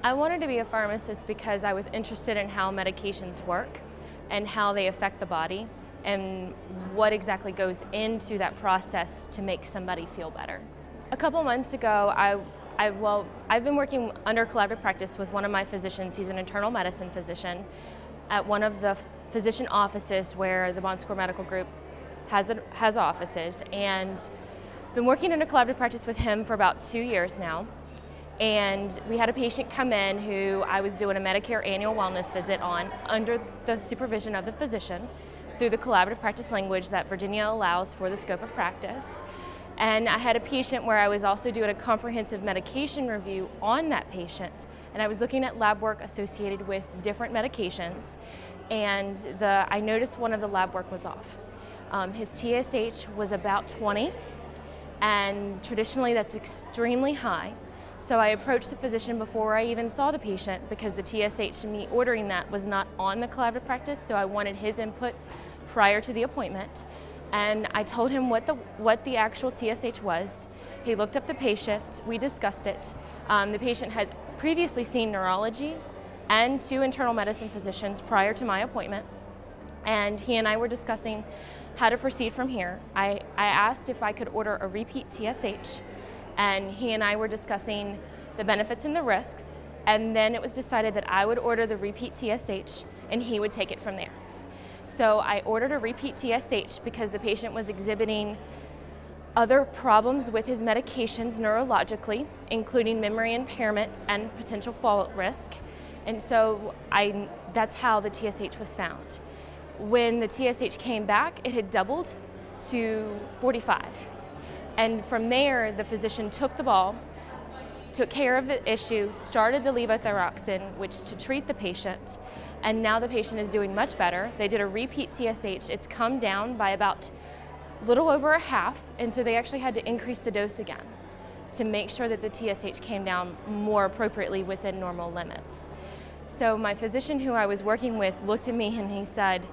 I wanted to be a pharmacist because I was interested in how medications work and how they affect the body and what exactly goes into that process to make somebody feel better. A couple months ago, I've been working under collaborative practice with one of my physicians. He's an internal medicine physician at one of the physician offices where the Bon Secours Medical Group has offices, and been working in a collaborative practice with him for about 2 years now. And we had a patient come in who I was doing a Medicare annual wellness visit on under the supervision of the physician through the collaborative practice language that Virginia allows for the scope of practice. And I had a patient where I was also doing a comprehensive medication review on that patient, and I was looking at lab work associated with different medications, and I noticed one of the lab work was off. His TSH was about 20, and traditionally that's extremely high. So I approached the physician before I even saw the patient because the TSH, me ordering that, was not on the collaborative practice, so I wanted his input prior to the appointment. And I told him what the actual TSH was. He looked up the patient, we discussed it. The patient had previously seen neurology and 2 internal medicine physicians prior to my appointment, and he and I were discussing how to proceed from here. I asked if I could order a repeat TSH, and he and I were discussing the benefits and the risks, and then it was decided that I would order the repeat TSH and he would take it from there. So I ordered a repeat TSH because the patient was exhibiting other problems with his medications neurologically, including memory impairment and potential fall risk, and so that's how the TSH was found. When the TSH came back, it had doubled to 45. And from there, the physician took the ball, took care of the issue, started the levothyroxine, which to treat the patient, and now the patient is doing much better. They did a repeat TSH. It's come down by about a little over a half, and so they actually had to increase the dose again to make sure that the TSH came down more appropriately within normal limits. So my physician who I was working with looked at me and he said,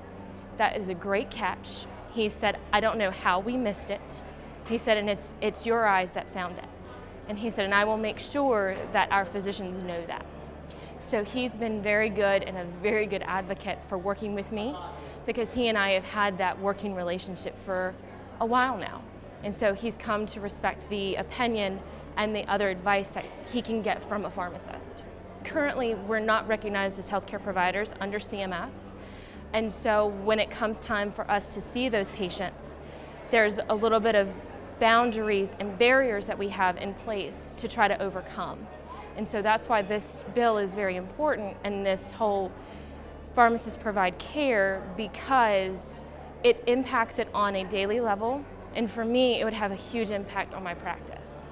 "That is a great catch." He said, "I don't know how we missed it." He said, "And it's your eyes that found it." And he said, "And I will make sure that our physicians know that." So he's been very good and a very good advocate for working with me because he and I have had that working relationship for a while now. And so he's come to respect the opinion and the other advice that he can get from a pharmacist. Currently, we're not recognized as healthcare providers under CMS. And so when it comes time for us to see those patients, there's a little bit of boundaries and barriers that we have in place to try to overcome. And so that's why this bill is very important, and this whole pharmacists provide care, because it impacts it on a daily level. And for me, it would have a huge impact on my practice.